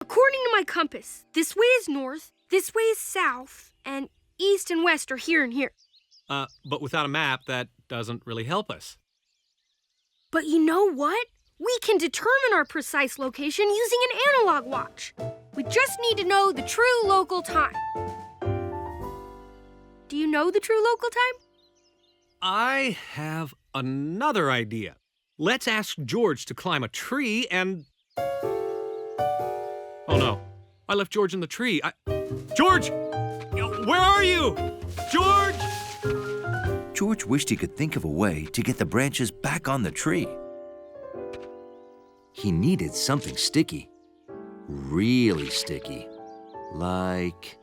According to my compass, this way is north, this way is south, and east and west are here and here. But without a map, that doesn't really help us. But you know what? We can determine our precise location using an analog watch. We just need to know the true local time. Do you know the true local time? I have another idea. Let's ask George to climb a tree and... Oh no, I left George in the tree. George! Where are you? George! George wished he could think of a way to get the branches back on the tree. He needed something sticky. Really sticky. Like...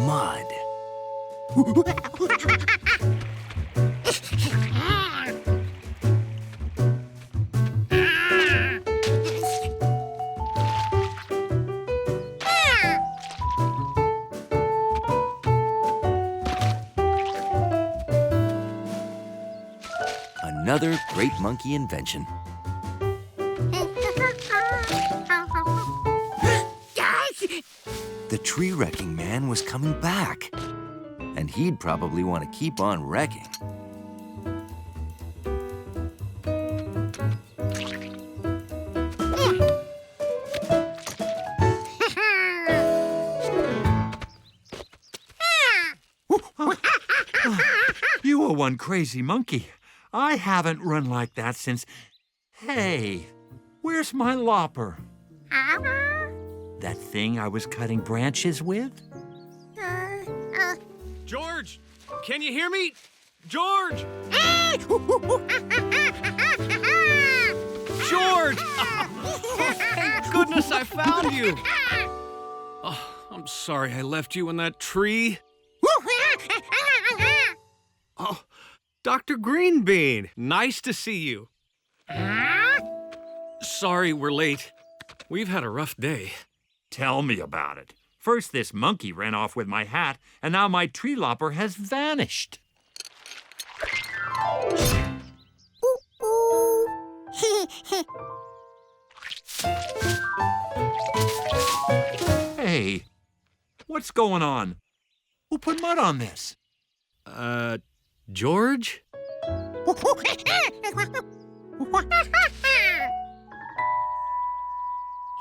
mud. Another great monkey invention. The tree wrecking man was coming back, and he'd probably want to keep on wrecking. You are one crazy monkey. I haven't run like that since... Hey, where's my lopper? That thing I was cutting branches with? George! Can you hear me? George! George! Oh, thank goodness I found you! Oh, I'm sorry I left you in that tree. Oh, Dr. Greenbean, nice to see you. Sorry we're late. We've had a rough day. Tell me about it. First, this monkey ran off with my hat, and now my tree lopper has vanished. Hey, what's going on? Who put mud on this? George?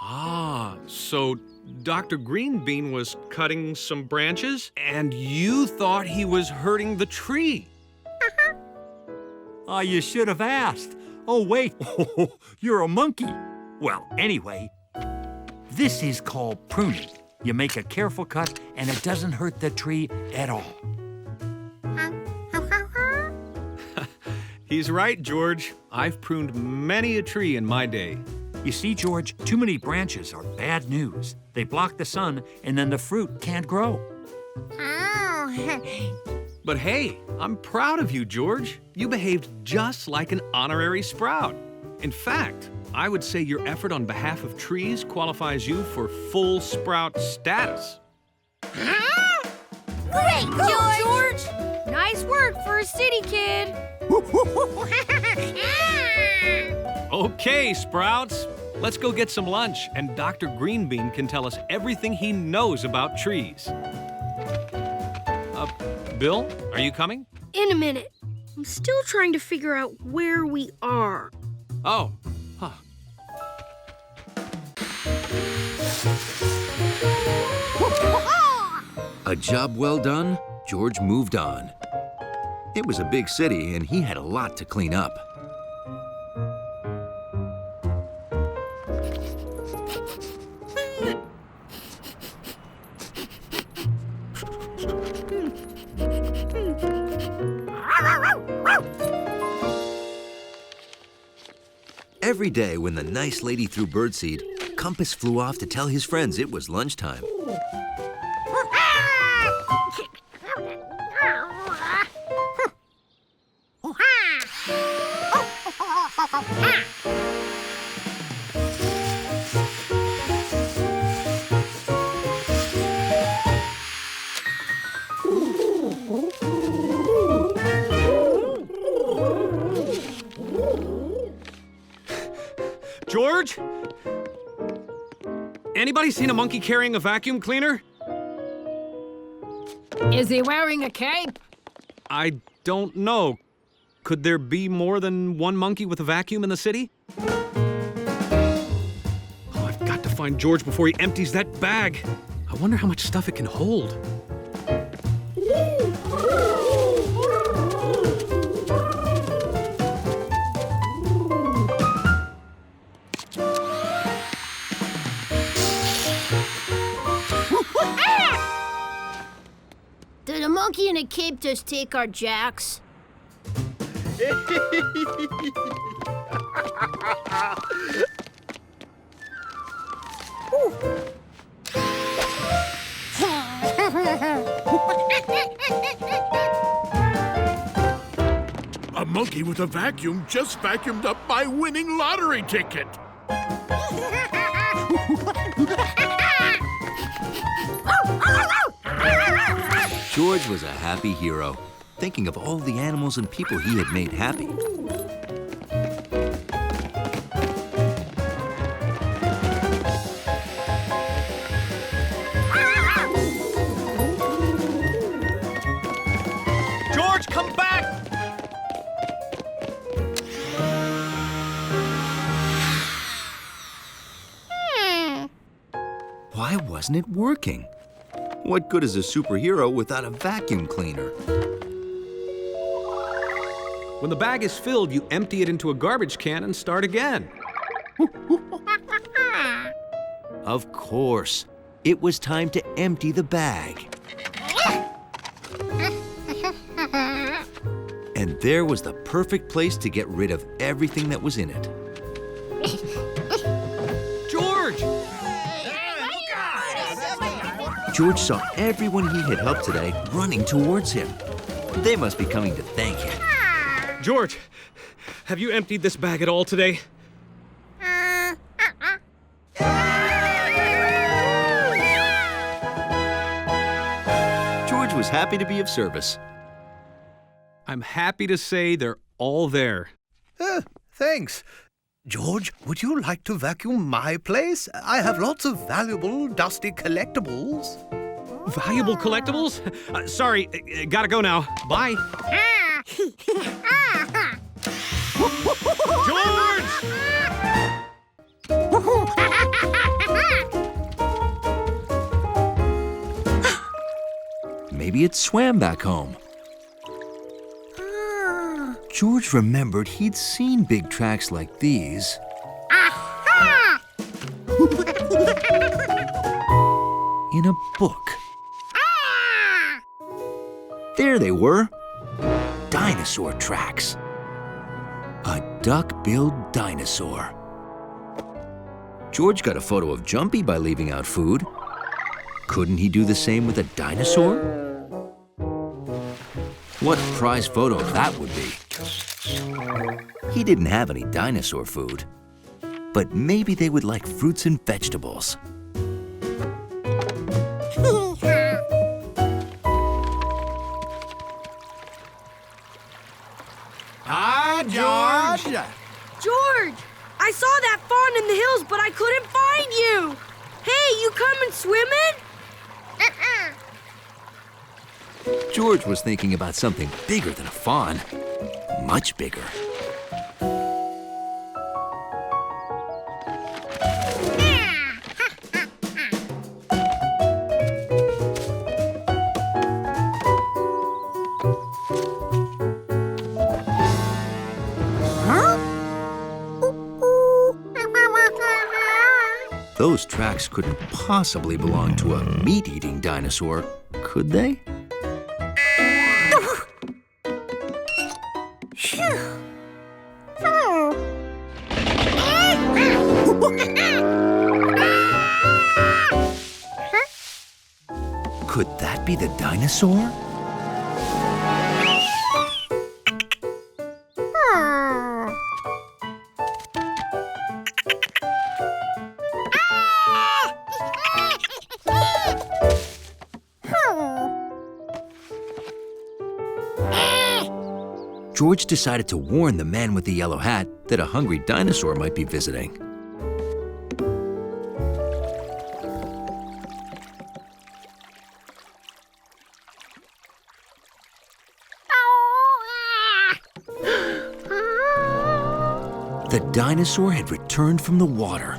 Ah, so Dr. Greenbean was cutting some branches, and you thought he was hurting the tree. Ah, you should have asked. Oh, wait, you're a monkey. Well, anyway, this is called pruning. You make a careful cut, and it doesn't hurt the tree at all. He's right, George. I've pruned many a tree in my day. You see, George, too many branches are bad news. They block the sun, and then the fruit can't grow. But hey, I'm proud of you, George. You behaved just like an honorary sprout. In fact, I would say your effort on behalf of trees qualifies you for full sprout status. Great, George! Nice work for a city kid. Okay, Sprouts. Let's go get some lunch, and Dr. Greenbean can tell us everything he knows about trees. Bill, are you coming? In a minute. I'm still trying to figure out where we are. Oh, huh. A job well done, George moved on. It was a big city, and he had a lot to clean up. Every day when the nice lady threw birdseed, Compass flew off to tell his friends it was lunchtime. George? Anybody seen a monkey carrying a vacuum cleaner? Is he wearing a cape? I don't know. Could there be more than one monkey with a vacuum in the city? Oh, I've got to find George before he empties that bag. I wonder how much stuff it can hold. Did a monkey in a cape just take our jacks? A monkey with a vacuum just vacuumed up my winning lottery ticket. George was a happy hero, thinking of all the animals and people he had made happy. George, come back! Why wasn't it working? What good is a superhero without a vacuum cleaner? When the bag is filled, you empty it into a garbage can and start again. Of course. It was time to empty the bag. And there was the perfect place to get rid of everything that was in it. George! George saw everyone he had helped today running towards him. They must be coming to thank him. George, have you emptied this bag at all today? George was happy to be of service. I'm happy to say they're all there. Thanks. George, would you like to vacuum my place? I have lots of valuable, dusty collectibles. Valuable collectibles? Sorry, gotta go now. Bye. George! Maybe it swam back home. George remembered he'd seen big tracks like these in a book. There they were. Dinosaur tracks. A duck-billed dinosaur. George got a photo of Jumpy by leaving out food. Couldn't he do the same with a dinosaur? What a prize photo that would be. He didn't have any dinosaur food, but maybe they would like fruits and vegetables. Hi, George. George, I saw that fawn in the hills, but I couldn't find you. Hey, you coming swimming? George was thinking about something bigger than a fawn. Much bigger. Those tracks couldn't possibly belong to a meat-eating dinosaur, could they? Could that be the dinosaur? George decided to warn the man with the yellow hat that a hungry dinosaur might be visiting. The dinosaur had returned from the water.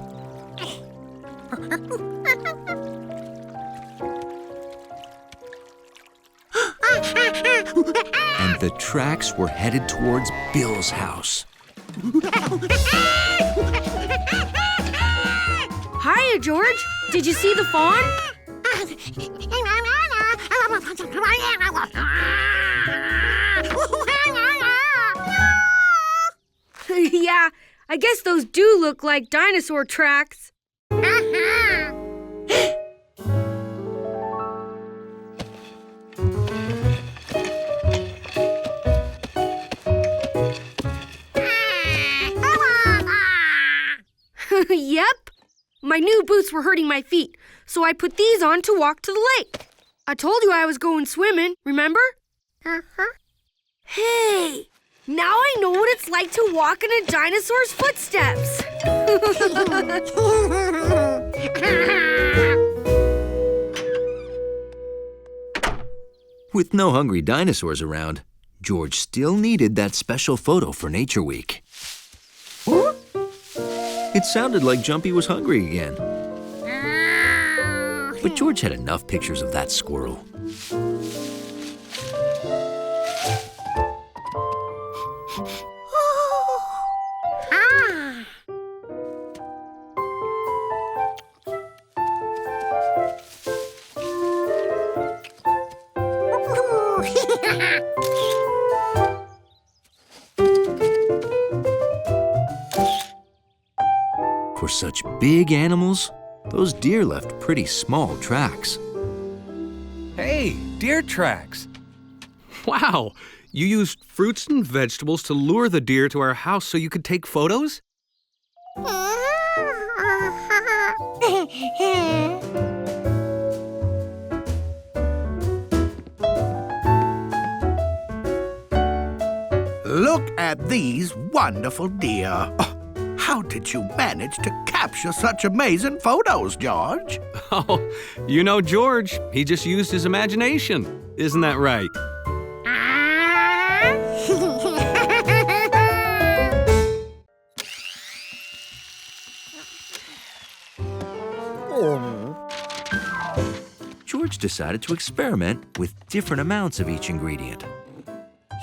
And the tracks were headed towards Bill's house. Hiya, George. Did you see the fawn? Yeah, I guess those do look like dinosaur tracks. Yep. My new boots were hurting my feet, so I put these on to walk to the lake. I told you I was going swimming, remember? Hey, now I know what it's like to walk in a dinosaur's footsteps. With no hungry dinosaurs around, George still needed that special photo for Nature Week. It sounded like Jumpy was hungry again. But George had enough pictures of that squirrel. For such big animals, those deer left pretty small tracks. Hey, deer tracks. Wow, you used fruits and vegetables to lure the deer to our house so you could take photos? Look at these wonderful deer. Oh, how did you manage to capture such amazing photos, George? Oh, you know George, he just used his imagination. Isn't that right? George decided to experiment with different amounts of each ingredient.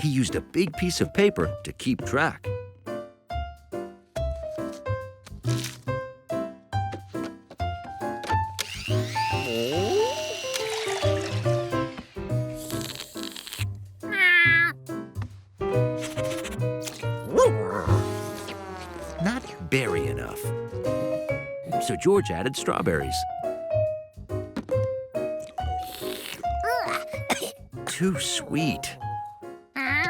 He used a big piece of paper to keep track. Not berry enough. So George added strawberries. Too sweet.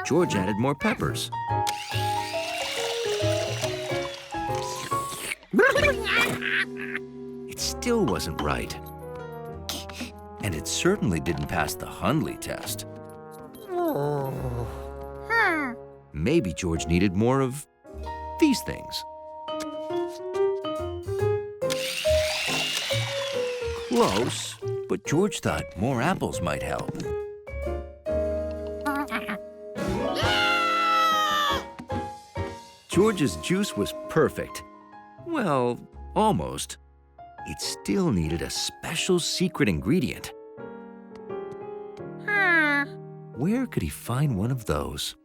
George added more peppers. It still wasn't right. And it certainly didn't pass the Hundley test. Maybe George needed more of these things. Close, but George thought more apples might help. George's juice was perfect. Well, almost. It still needed a special secret ingredient. Where could he find one of those?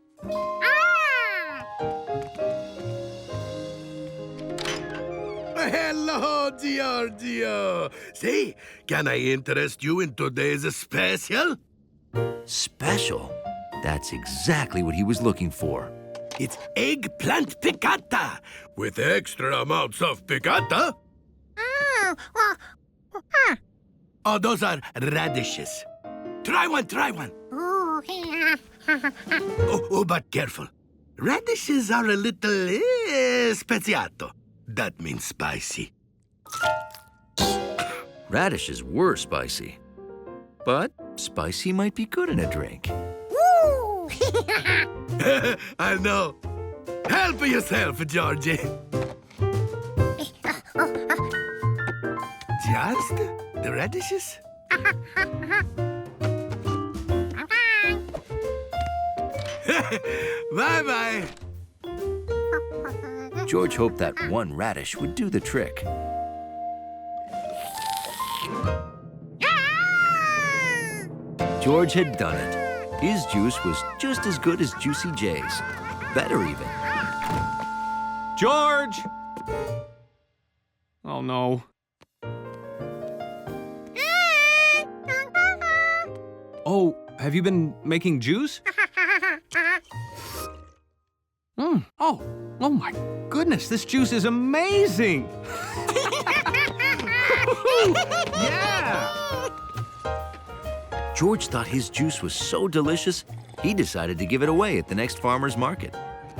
Hello, Giorgio. See, can I interest you in today's special? Special? That's exactly what he was looking for. It's eggplant piccata with extra amounts of piccata. Oh, those are radishes. Try one, try one. Oh, but careful. Radishes are a little speziato. That means spicy. Radishes were spicy. But spicy might be good in a drink. I know. Help yourself, Georgie. Just the radishes? Bye-bye. George hoped that one radish would do the trick. George had done it. His juice was just as good as Juicy J's. Better even. George! Oh, no. Oh, have you been making juice? Oh my goodness, this juice is amazing! Yeah! George thought his juice was so delicious, he decided to give it away at the next farmer's market.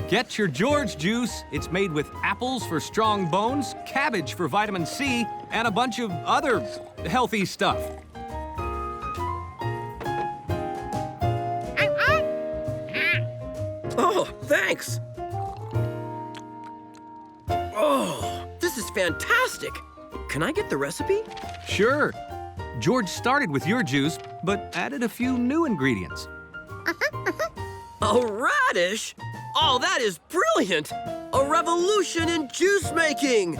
Get your George juice. It's made with apples for strong bones, cabbage for vitamin C, and a bunch of other healthy stuff. Oh, thanks. Oh, this is fantastic. Can I get the recipe? Sure. George started with your juice, but added a few new ingredients. A radish? Oh, that is brilliant! A revolution in juice making!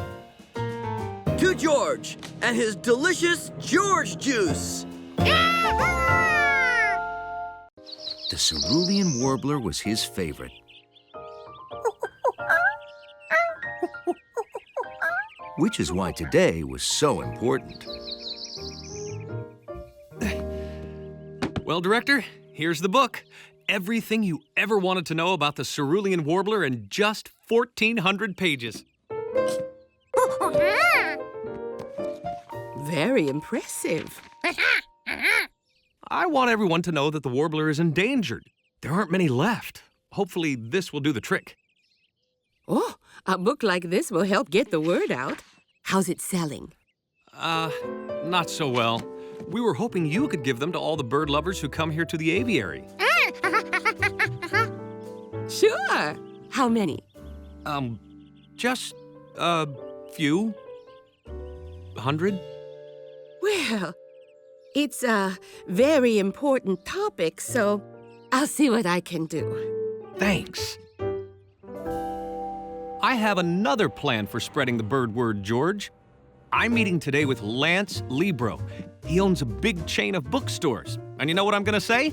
To George and his delicious George juice! The cerulean warbler was his favorite. Which is why today was so important. Well, Director, here's the book. Everything you ever wanted to know about the cerulean warbler in just 1,400 pages. Very impressive. I want everyone to know that the warbler is endangered. There aren't many left. Hopefully, this will do the trick. Oh, a book like this will help get the word out. How's it selling? Not so well. We were hoping you could give them to all the bird lovers who come here to the aviary. Sure. How many? Just a few. 100? Well, it's a very important topic, so I'll see what I can do. Thanks. I have another plan for spreading the bird word, George. I'm meeting today with Lance Libro. He owns a big chain of bookstores. And you know what I'm gonna say?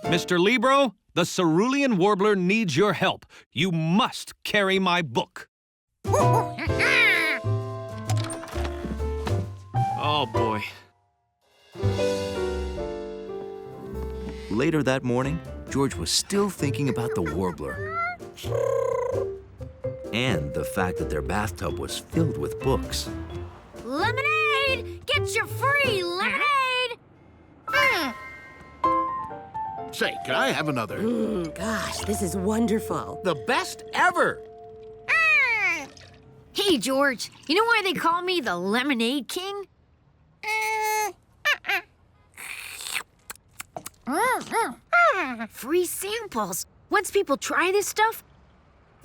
Mr. Libro, the cerulean warbler needs your help. You must carry my book. Oh, boy. Later that morning, George was still thinking about the warbler. And the fact that their bathtub was filled with books. Lemonade! Get your free lemonade! Say, can I have another? Gosh, this is wonderful. The best ever! Hey, George, you know why they call me the Lemonade King? Free samples. Once people try this stuff,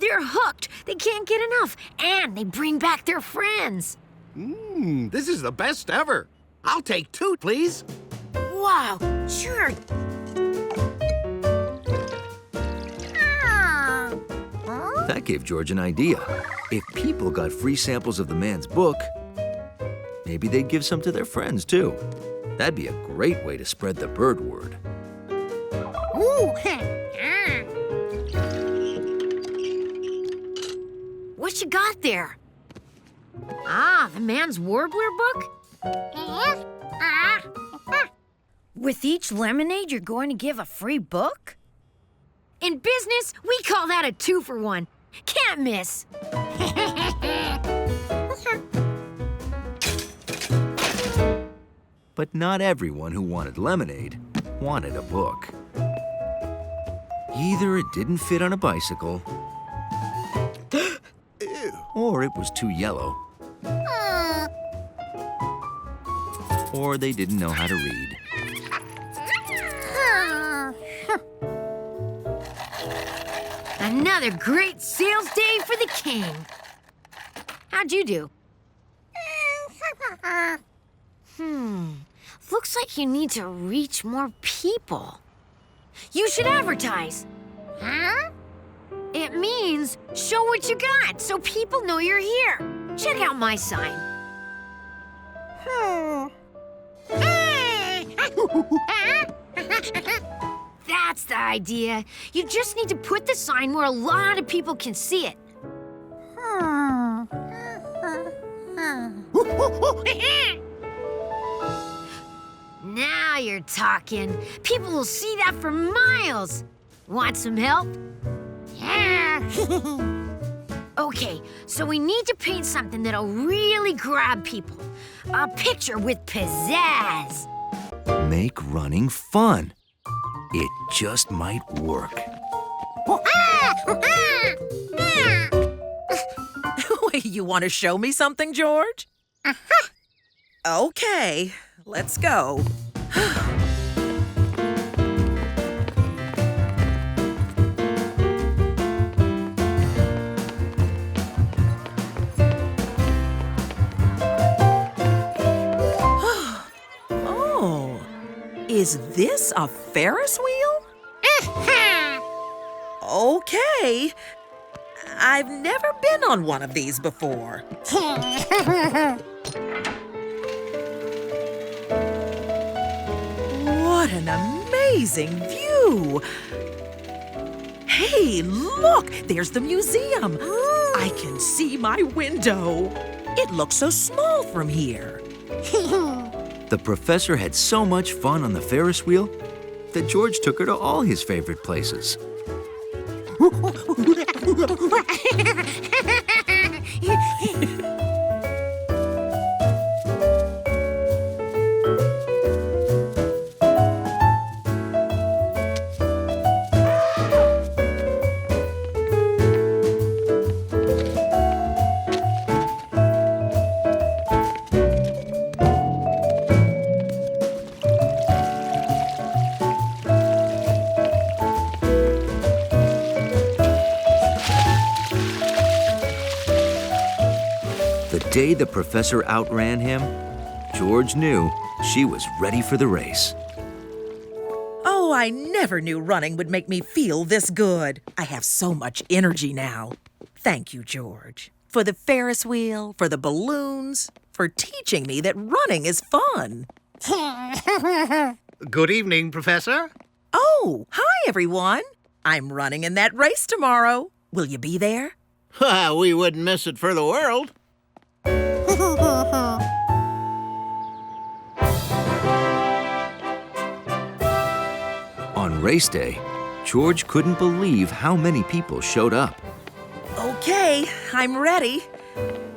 they're hooked. They can't get enough, and they bring back their friends. This is the best ever. I'll take 2, please. Wow, sure. That gave George an idea. If people got free samples of the man's book, maybe they'd give some to their friends, too. That'd be a great way to spread the bird word. Ooh. What you got there? Ah, the man's warbler book? With each lemonade, you're going to give a free book? In business, we call that a 2-for-1. Can't miss. But not everyone who wanted lemonade wanted a book. Either it didn't fit on a bicycle, or it was too yellow, or they didn't know how to read. Another great sales day for the king. How'd you do? Looks like you need to reach more people. You should advertise. Huh? It means show what you got so people know you're here. Check out my sign. That's the idea. You just need to put the sign where a lot of people can see it. Now you're talking. People will see that for miles. Want some help? Okay, so we need to paint something that'll really grab people. A picture with pizzazz. Make running fun. It just might work. You want to show me something, George? Okay, let's go. Oh, is this a Ferris wheel? Okay. I've never been on one of these before. What an amazing view! Hey, look! There's the museum! I can see my window. It looks so small from here. The professor had so much fun on the Ferris wheel that George took her to all his favorite places. The day the professor outran him, George knew she was ready for the race. Oh, I never knew running would make me feel this good. I have so much energy now. Thank you, George. For the Ferris wheel, for the balloons, for teaching me that running is fun. Good evening, Professor. Oh, hi, everyone. I'm running in that race tomorrow. Will you be there? We wouldn't miss it for the world. On race day, George couldn't believe how many people showed up. Okay, I'm ready.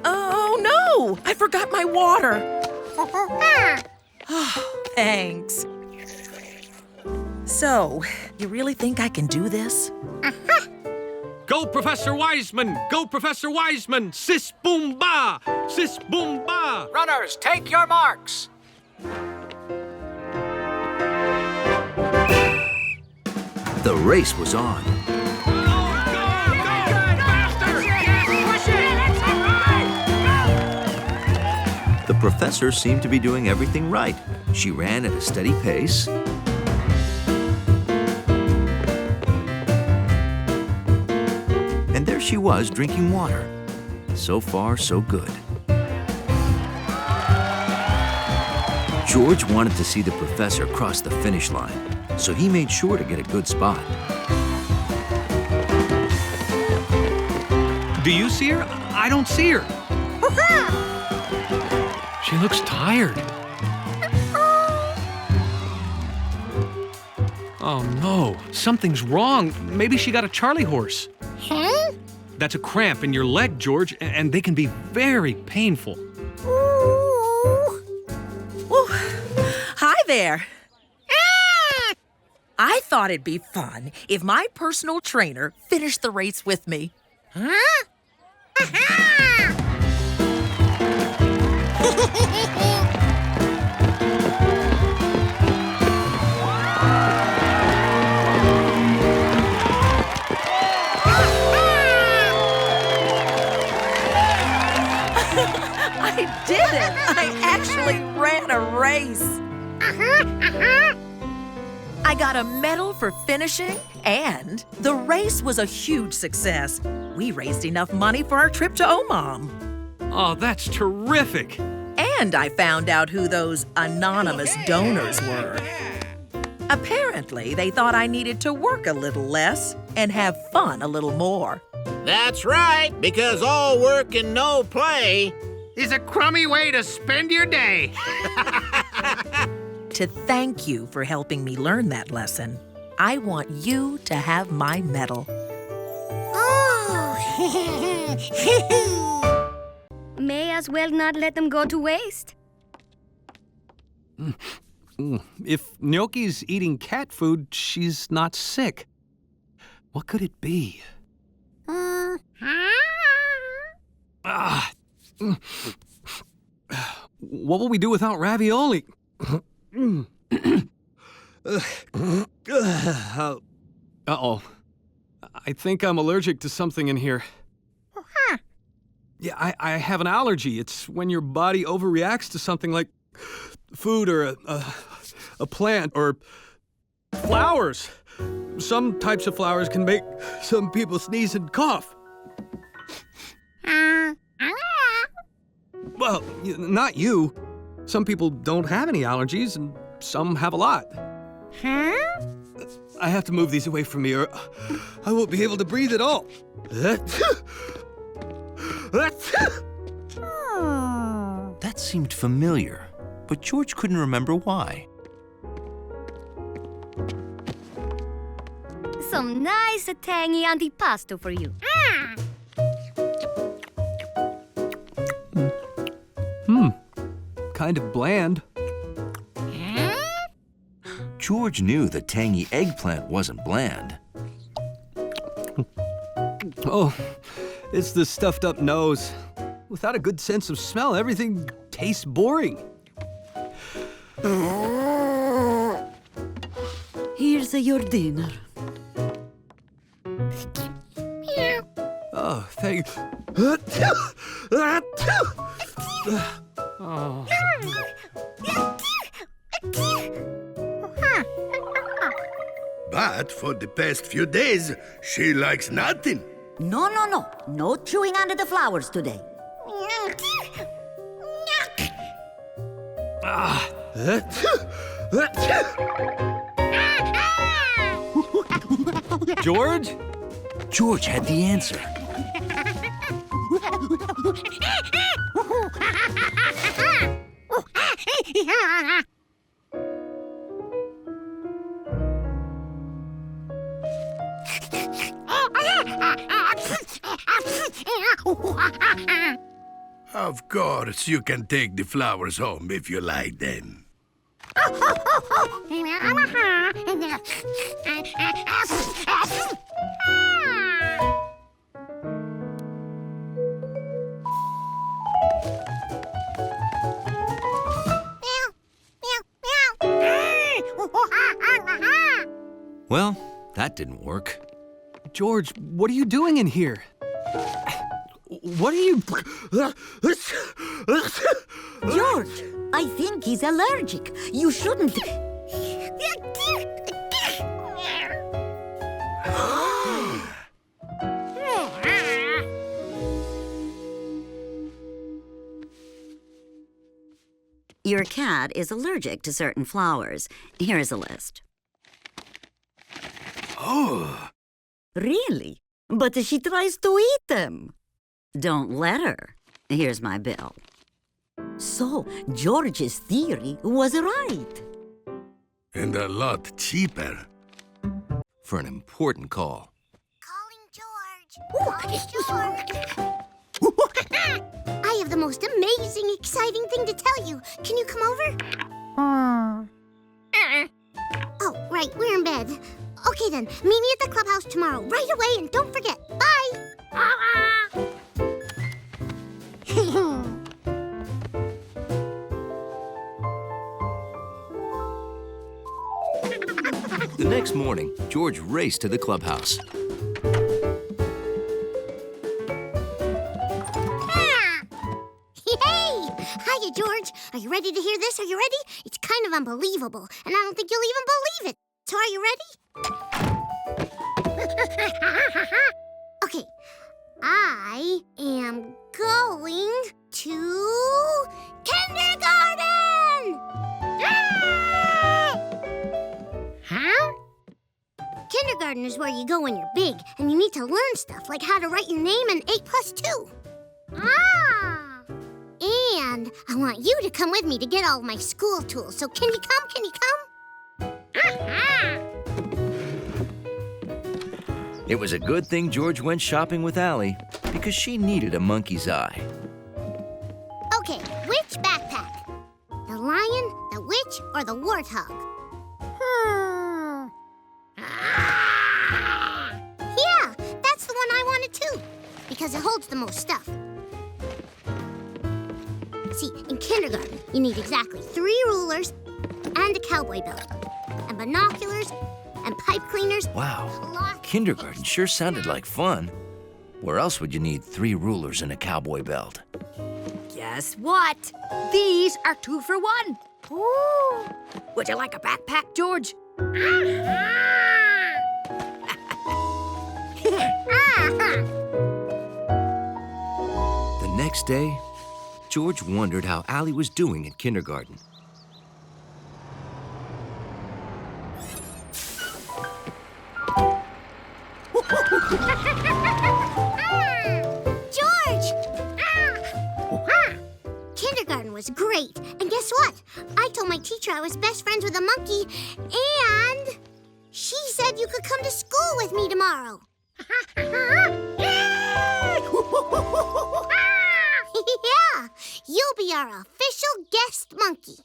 Oh, no! I forgot my water. Oh, thanks. So, you really think I can do this? Go, Professor Wiseman! Go, Professor Wiseman! Sis boom ba! Sis boom ba! Runners, take your marks. The race was on. The professor seemed to be doing everything right. She ran at a steady pace. And there she was drinking water. So far, so good. George wanted to see the professor cross the finish line, so he made sure to get a good spot. Do you see her? I don't see her. She looks tired. Oh no, something's wrong. Maybe she got a Charlie horse. Huh? That's a cramp in your leg, George, and they can be very painful. Ooh. Hi there. I thought it'd be fun if my personal trainer finished the race with me. Huh? I did it! I actually ran a race. I got a medal for finishing, and the race was a huge success. We raised enough money for our trip to Oman. Oh, that's terrific. And I found out who those anonymous donors were. Apparently, they thought I needed to work a little less and have fun a little more. That's right, because all work and no play is a crummy way to spend your day. To thank you for helping me learn that lesson, I want you to have my medal. May as well not let them go to waste. If Gnocchi's eating cat food, she's not sick. What could it be? What will we do without ravioli? Uh-oh. I think I'm allergic to something in here. Yeah, I have an allergy. It's when your body overreacts to something like food or a plant or flowers. Some types of flowers can make some people sneeze and cough. Well, not you. Some people don't have any allergies, and some have a lot. I have to move these away from me, or I won't be able to breathe at all. That seemed familiar, but George couldn't remember why. Some nice tangy antipasto for you. Kind of bland. George knew the tangy eggplant wasn't bland. Oh, it's the stuffed up nose. Without a good sense of smell, everything tastes boring. Here's your dinner. Oh, thank Oh. But for the past few days, she likes nothing. No. No chewing under the flowers today. George? George had the answer. Of course, you can take the flowers home if you like them. Well, that didn't work. George, what are you doing in here? What are you... George, I think he's allergic. You shouldn't... Your cat is allergic to certain flowers. Here's a list. Oh. Really? But she tries to eat them. Don't let her. Here's my bill. So, George's theory was right. And a lot cheaper. For an important call. I have the most amazing, exciting thing to tell you. Can you come over? Oh, right, we're in bed. Okay then, meet me at the clubhouse tomorrow, right away, and don't forget. Bye! The next morning, George raced to the clubhouse. Hey! Hiya, George. Are you ready to hear this? Are you ready? It's kind of unbelievable, and I don't think you'll even believe it. So are you ready? Okay. I am going to kindergarten! Huh? Kindergarten is where you go when you're big, and you need to learn stuff like how to write your name and 8 plus 2. Ah! And I want you to come with me to get all of my school tools. So can you come? Can you come? It was a good thing George went shopping with Allie, because she needed a monkey's eye. Okay, which backpack? The lion, the witch, or the warthog? Yeah, that's the one I wanted too, because it holds the most stuff. See, in kindergarten, you need exactly 3 rulers and a cowboy belt, and binoculars, and pipe cleaners. Wow, kindergarten sure sounded like fun. Where else would you need 3 rulers and a cowboy belt? Guess what? These are 2 for 1. Ooh. Would you like a backpack, George? The next day, George wondered how Allie was doing in kindergarten. George! Kindergarten was great. And guess what? I told my teacher I was best friends with a monkey, and she said you could come to school with me tomorrow. Yeah, you'll be our official guest monkey.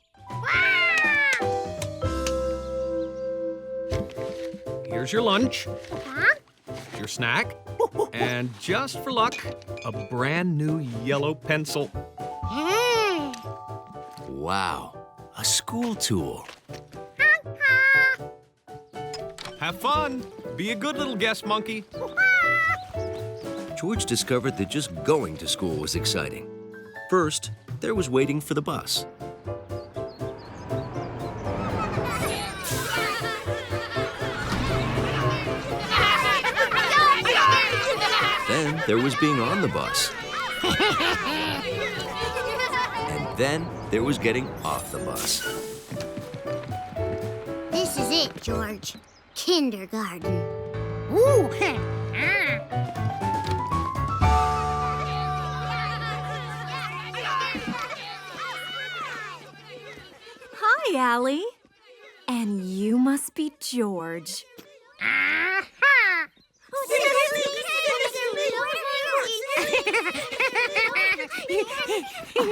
Here's your lunch, Huh? your snack, and just for luck, a brand new yellow pencil. Wow, a school tool. Have fun. Be a good little guest monkey. George discovered that just going to school was exciting. First, there was waiting for the bus. Then there was being on the bus. And then there was getting off the bus. This is it, George. Kindergarten. Ooh. Hi, Allie. And you must be George.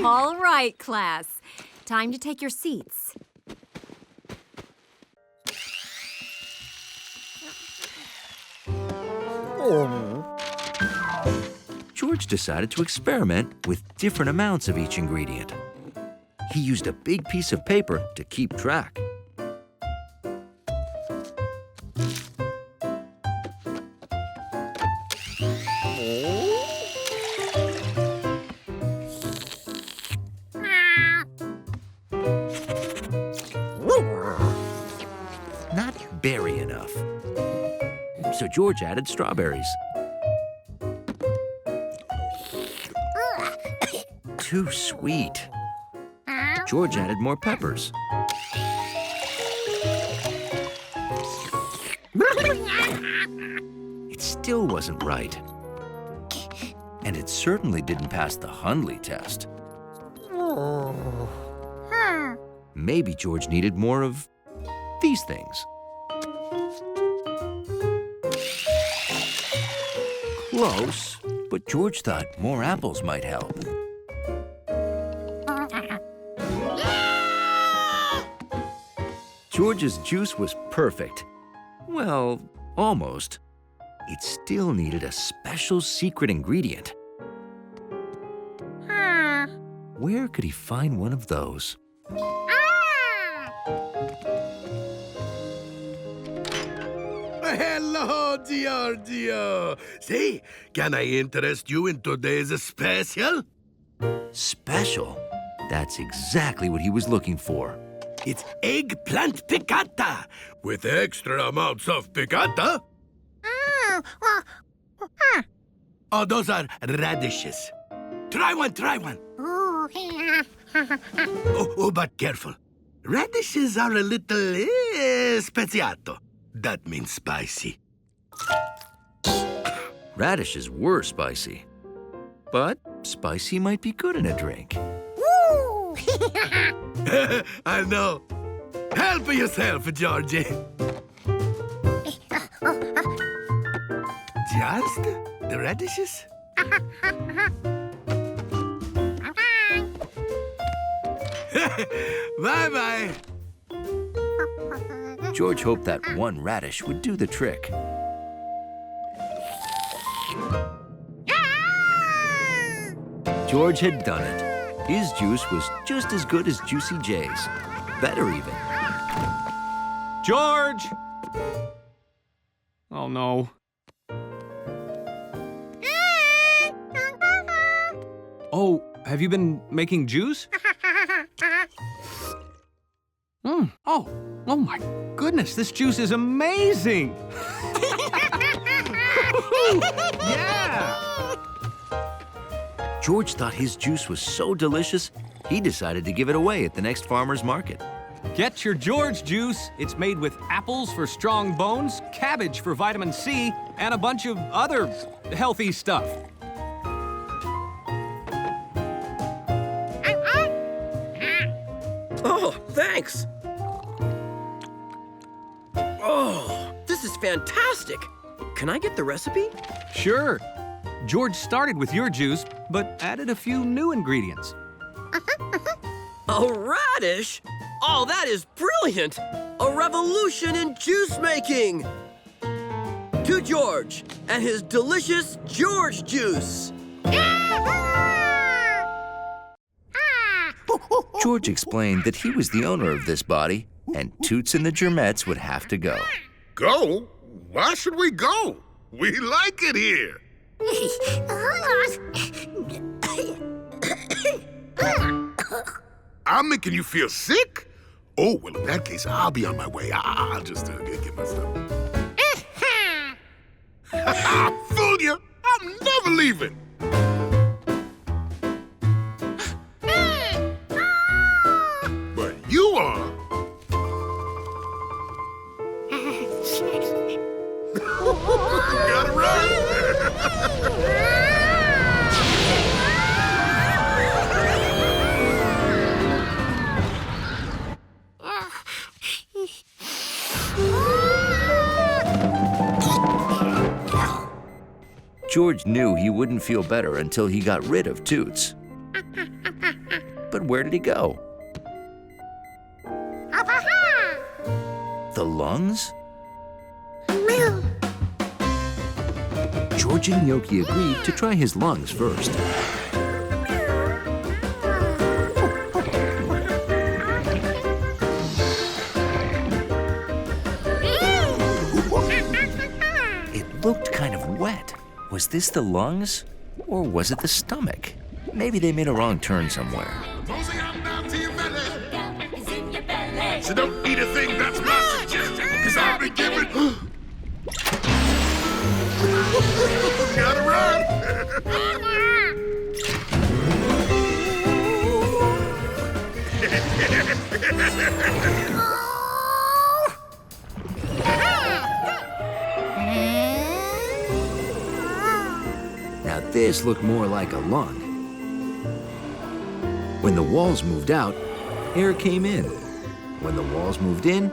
All right, class. Time to take your seats. George decided to experiment with different amounts of each ingredient. He used a big piece of paper to keep track. Not berry enough. So George added strawberries. Too sweet. George added more peppers. It still wasn't right. And it certainly didn't pass the Hundley test. Maybe George needed more of these things. Close, but George thought more apples might help. George's juice was perfect. Well, almost. It still needed a special secret ingredient. Where could he find one of those? Hello, dear. Say, can I interest you in today's special? Special? That's exactly what he was looking for. It's eggplant piccata with extra amounts of piccata. Oh, those are radishes. Try one, try one. Oh, but careful. Radishes are a little speziato. That means spicy. Radishes were spicy. But spicy might be good in a drink. I know. Help yourself, Georgie. Just the radishes? Bye-bye. George hoped that one radish would do the trick. George had done it. His juice was just as good as Juicy J's. Better even. George! Oh, no. Oh, have you been making juice? Oh my goodness, this juice is amazing! Yeah! George thought his juice was so delicious, he decided to give it away at the next farmer's market. Get your George juice. It's made with apples for strong bones, cabbage for vitamin C, and a bunch of other healthy stuff. Oh, thanks. Oh, this is fantastic. Can I get the recipe? Sure. George started with your juice, but added a few new ingredients. A radish? Oh, that is brilliant! A revolution in juice making! To George and his delicious George juice! George explained that he was the owner of this body, and Toots and the Germettes would have to go. Go? Why should we go? We like it here. I'm making you feel sick? Oh, well, in that case, I'll be on my way. I'll just get my stuff. Fool you! I'm never leaving. But you are. Gotta run! George knew he wouldn't feel better until he got rid of Toots. But where did he go? The lungs? George and Yoki agreed to try his lungs first. It looked kind of wet. Was this the lungs? Or was it the stomach? Maybe they made a wrong turn somewhere. Mosey on down to your belly. So don't eat a thing, that's my suggestion. Cause I'll be giving. Gotta run. Now this looked more like a lung. When the walls moved out, air came in. When the walls moved in,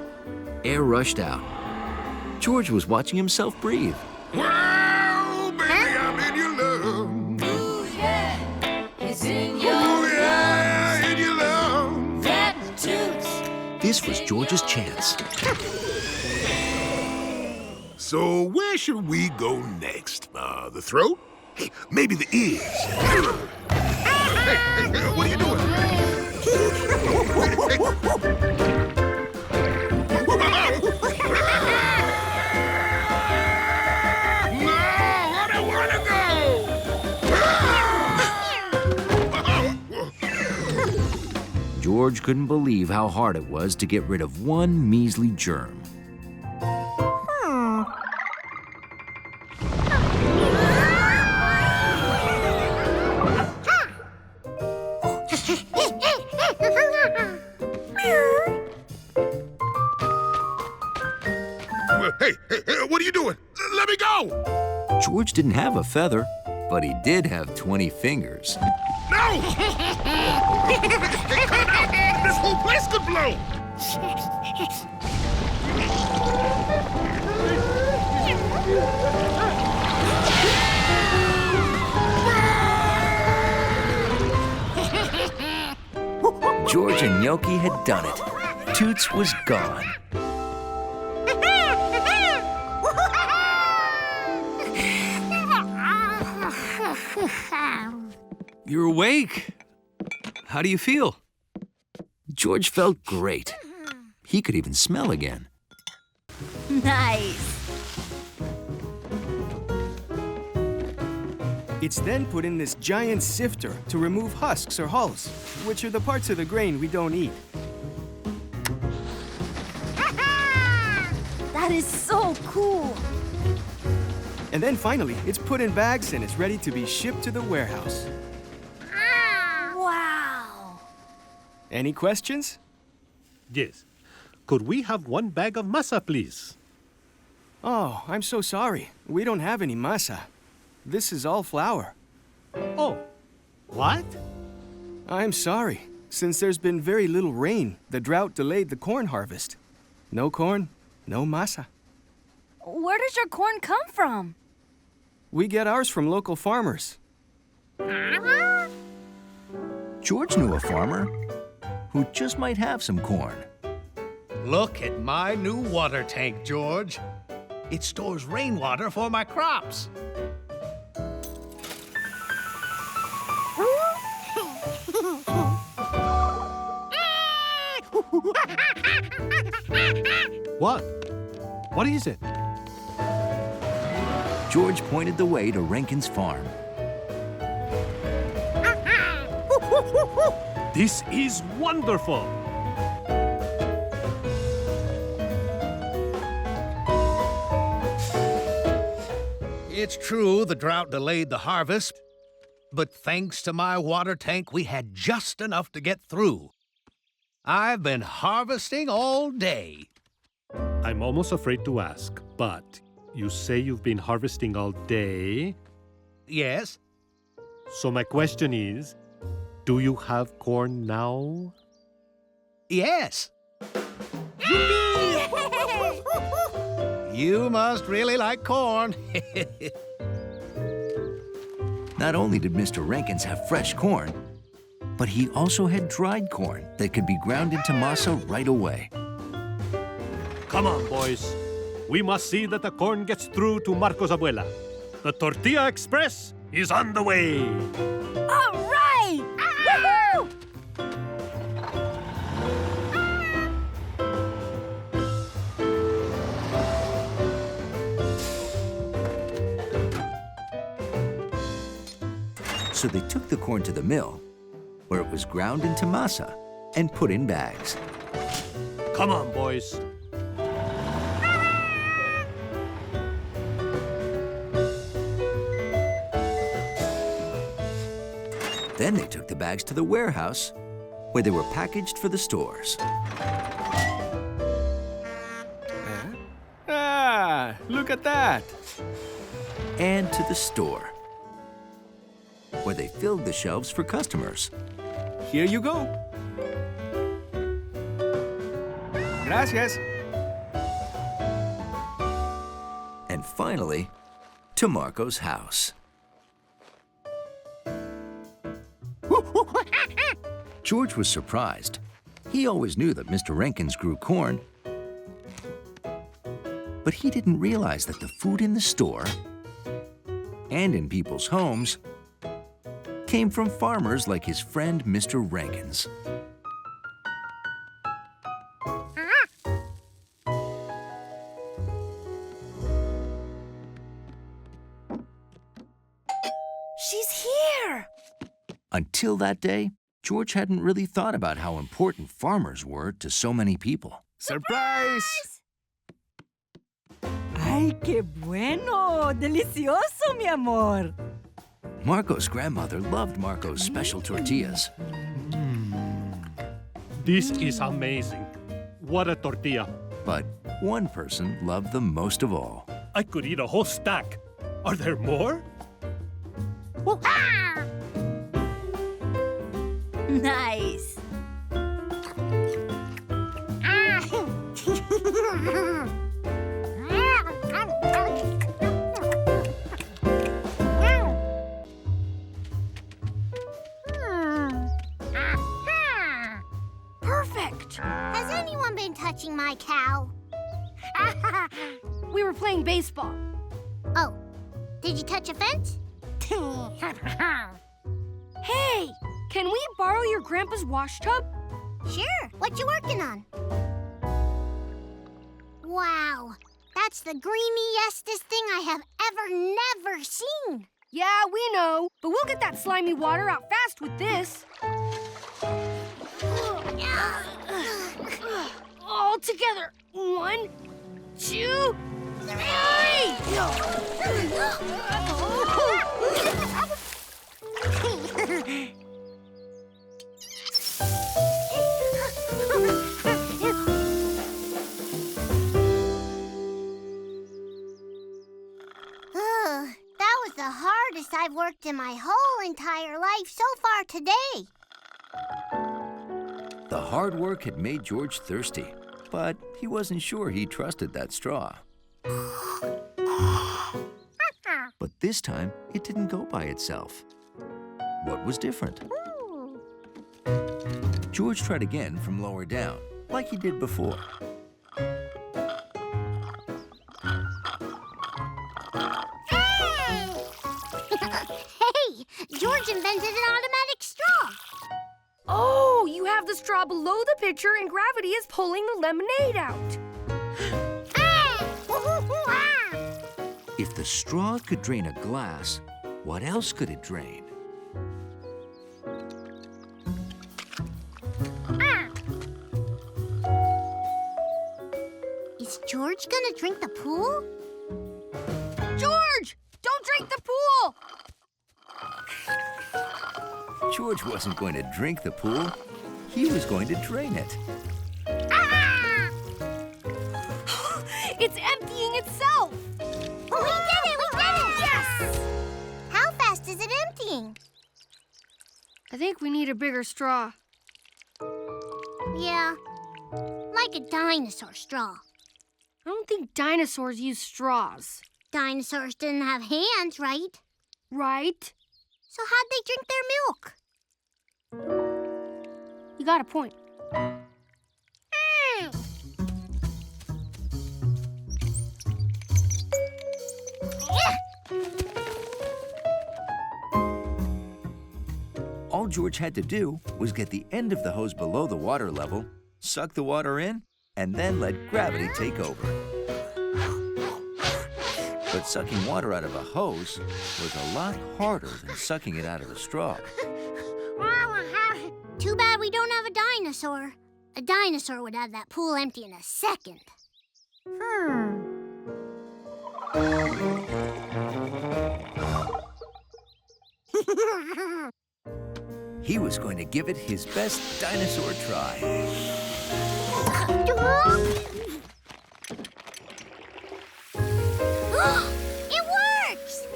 air rushed out. George was watching himself breathe. Well, baby, I'm in your love. Ooh, yeah, it's in your Ooh, yeah, in your love. That Toots. This was George's chance. So where should we go next? The throat? Hey, maybe the ears. Hey, what are you doing? No, I don't want to go. George couldn't believe how hard it was to get rid of one measly germ. Hey, what are you doing? Let me go! George didn't have a feather, but he did have 20 fingers. No! Hey, cut it out! This whole place could blow! George and Gnocchi had done it. Toots was gone. You're awake. How do you feel? George felt great. He could even smell again. Nice. It's then put in this giant sifter to remove husks or hulls, which are the parts of the grain we don't eat. That is so cool. And then finally, it's put in bags and is ready to be shipped to the warehouse. Wow. Any questions? Yes. Could we have one bag of masa, please? Oh, I'm so sorry. We don't have any masa. This is all flour. Oh, what? I'm sorry. Since there's been very little rain, the drought delayed the corn harvest. No corn, no masa. Where does your corn come from? We get ours from local farmers. George knew a farmer who just might have some corn. Look at my new water tank, George. It stores rainwater for my crops. What? What is it? George pointed the way to Rankin's farm. This is wonderful. It's true the drought delayed the harvest, but thanks to my water tank, we had just enough to get through. I've been harvesting all day. I'm almost afraid to ask, but you say you've been harvesting all day? Yes? So my question is, do you have corn now? Yes. You must really like corn. Not only did Mr. Rankins have fresh corn, but he also had dried corn that could be ground into masa right away. Come on, boys. We must see that the corn gets through to Marco's abuela. The Tortilla Express is on the way. All right! Woohoo! So they took the corn to the mill, where it was ground into masa and put in bags. Come on, boys. Then they took the bags to the warehouse, where they were packaged for the stores. Ah, look at that. And to the store, where they filled the shelves for customers. Here you go. Gracias. And finally, to Marco's house. George was surprised. He always knew that Mr. Rankins grew corn. But he didn't realize that the food in the store and in people's homes came from farmers like his friend Mr. Rankins. She's here! Until that day, George hadn't really thought about how important farmers were to so many people. Surprise! ¡Ay, qué bueno! ¡Delicioso, mi amor! Marco's grandmother loved Marco's special tortillas. This is amazing. What a tortilla. But one person loved them most of all. I could eat a whole stack. Are there more? Nice. Perfect! Has anyone been touching my cow? We were playing baseball. Oh, did you touch a fence? Hey, can we borrow your grandpa's wash tub? Sure. What you working on? Wow, that's the greeniestest thing I have never seen. Yeah, we know, but we'll get that slimy water out fast with this. All together. 1, 2, 3! That was the hardest I've worked in my whole entire life so far today. The hard work had made George thirsty, but he wasn't sure he trusted that straw. But this time, it didn't go by itself. What was different? George tried again from lower down, like he did before. Hey, George invented an automatic straw. Oh, you have the straw below the pitcher and gravity is pulling the lemonade out. If the straw could drain a glass, what else could it drain? Is George gonna drink the pool? George, don't drink the pool! George wasn't going to drink the pool. He was going to drain it. It's emptying itself! We did it! Yes! How fast is it emptying? I think we need a bigger straw. Yeah, like a dinosaur straw. I don't think dinosaurs use straws. Dinosaurs didn't have hands, right? Right? So how'd they drink their milk? You got a point. All George had to do was get the end of the hose below the water level, suck the water in, and then let gravity take over. But sucking water out of a hose was a lot harder than sucking it out of a straw. Too bad we don't have a dinosaur. A dinosaur would have that pool empty in a second. He was going to give it his best dinosaur try. It works!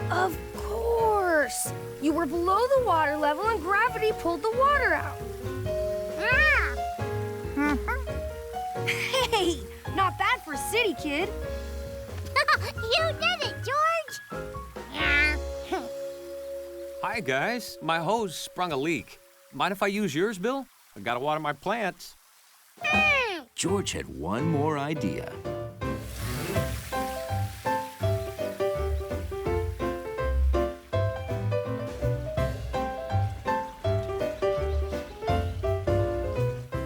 Of course! You were below the water level and gravity pulled the water out. Hey, not bad for a city kid. You did it, George! Hi, guys. My hose sprung a leak. Mind if I use yours, Bill? I gotta water my plants. George had one more idea.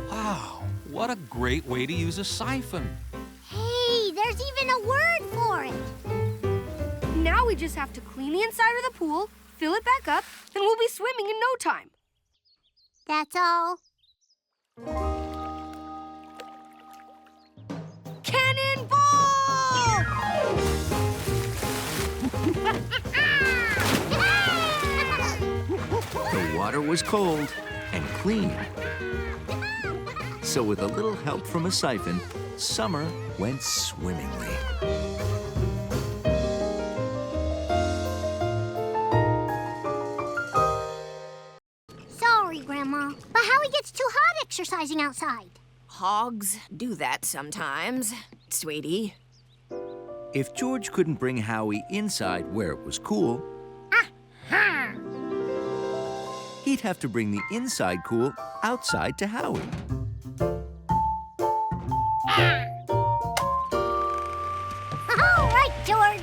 Wow, what a great way to use a siphon. Hey, there's even a word for it. Now we just have to clean the inside of the pool, fill it back up, and we'll be swimming in no time. That's all. Cannonball! The water was cold and clean. So with a little help from a siphon, summer went swimmingly. Sorry, Grandma, but Howie gets too hot exercising outside. Hogs do that sometimes, sweetie. If George couldn't bring Howie inside where it was cool, he'd have to bring the inside cool outside to Howie. All right, George.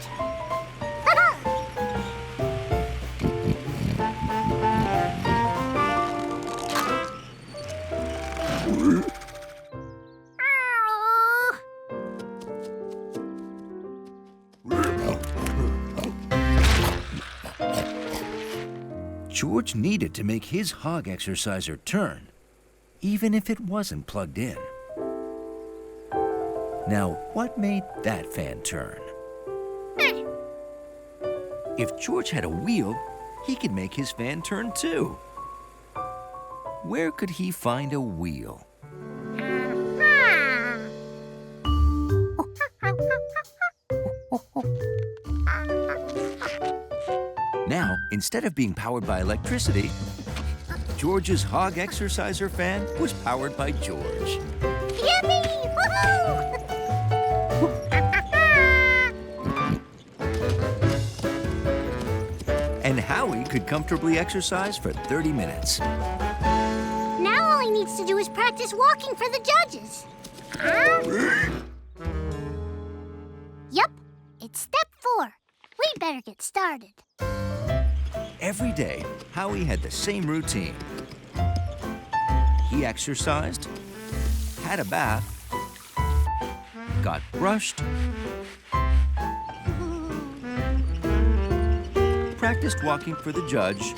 George needed to make his hog exerciser turn, even if it wasn't plugged in. Now, what made that fan turn? If George had a wheel, he could make his fan turn too. Where could he find a wheel? Now, instead of being powered by electricity, George's hog exerciser fan was powered by George. Yippee! Woohoo! And Howie could comfortably exercise for 30 minutes. Now all he needs to do is practice walking for the judges. Yup, it's step 4. We'd better get started. Every day, Howie had the same routine. He exercised, had a bath, got brushed, practiced walking for the judge,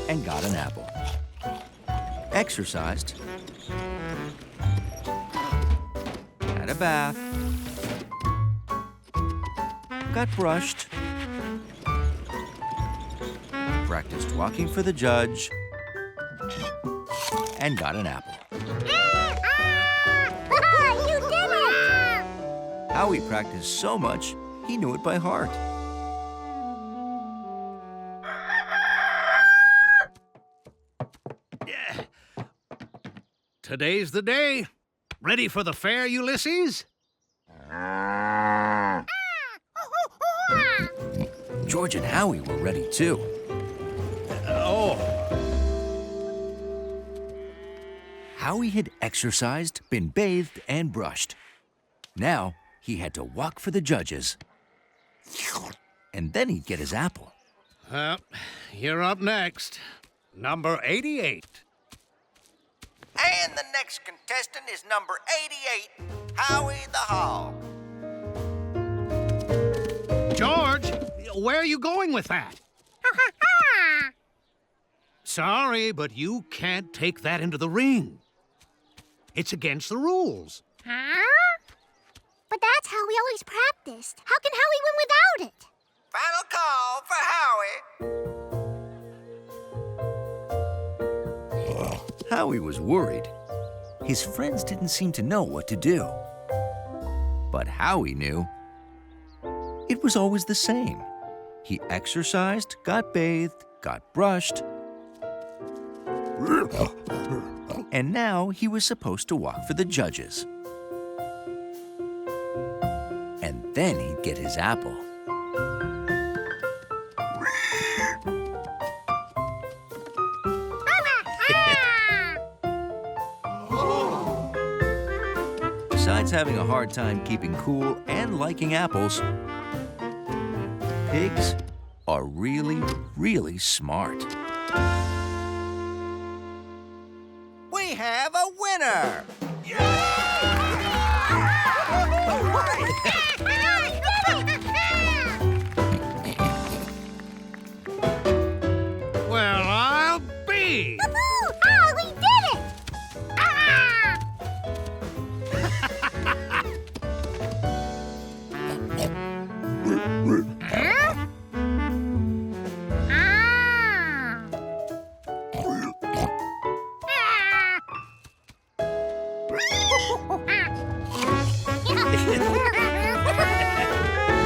and got an apple. Exercised, had a bath, got brushed, practiced walking for the judge, and got an apple. You did it! Howie practiced so much, he knew it by heart. Today's the day. Ready for the fair, Ulysses? George and Howie were ready too. Howie had exercised, been bathed, and brushed. Now he had to walk for the judges. And then he'd get his apple. You're up next. Number 88. And the next contestant is number 88, Howie the Hog. George, where are you going with that? Sorry, but you can't take that into the ring. It's against the rules. But that's how we always practiced. How can Howie win without it? Final call for Howie. Howie was worried. His friends didn't seem to know what to do. But Howie knew. It was always the same. He exercised, got bathed, got brushed, and now he was supposed to walk for the judges. And then he'd get his apple. Besides having a hard time keeping cool and liking apples, pigs are really, really smart. We have a winner! Well, I'll be. Ah, we did it! Ah!